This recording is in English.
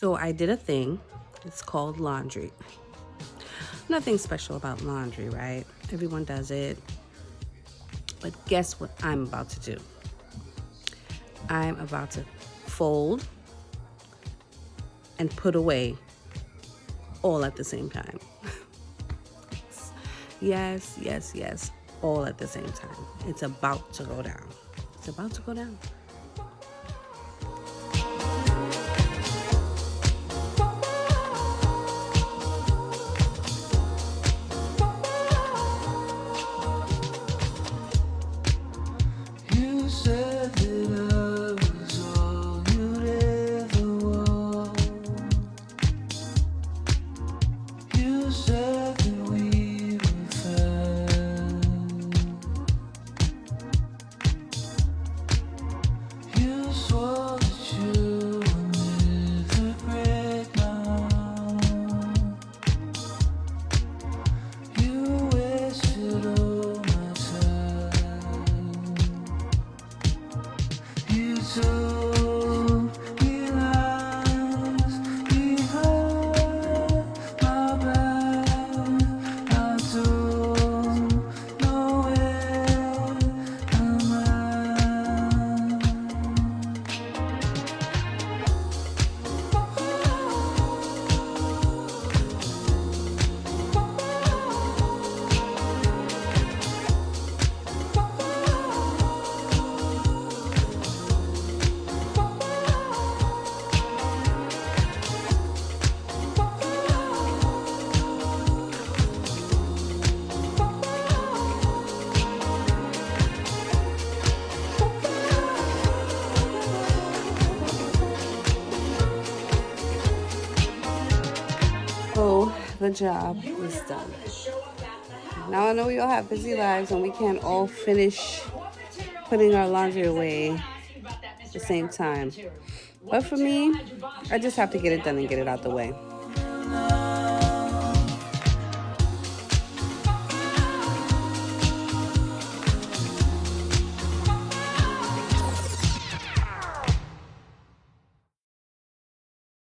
So I did a thing. It's called laundry. Nothing special about laundry, right? Everyone does it. But guess what I'm about to do? I'm about to fold and put away all at the same time. Yes, yes, yes, all at the same time. It's about to go down. It's about to go down. You said that I was all you'd ever want. You said that we were fine. You swore that you would never break my heart. You wasted all my time. You told me lies behind my back. I don't know where I'm at. So the job is done. Now I know we all have busy lives and we can't all finish putting our laundry away at the same time. But for me, I just have to get it done and get it out the way.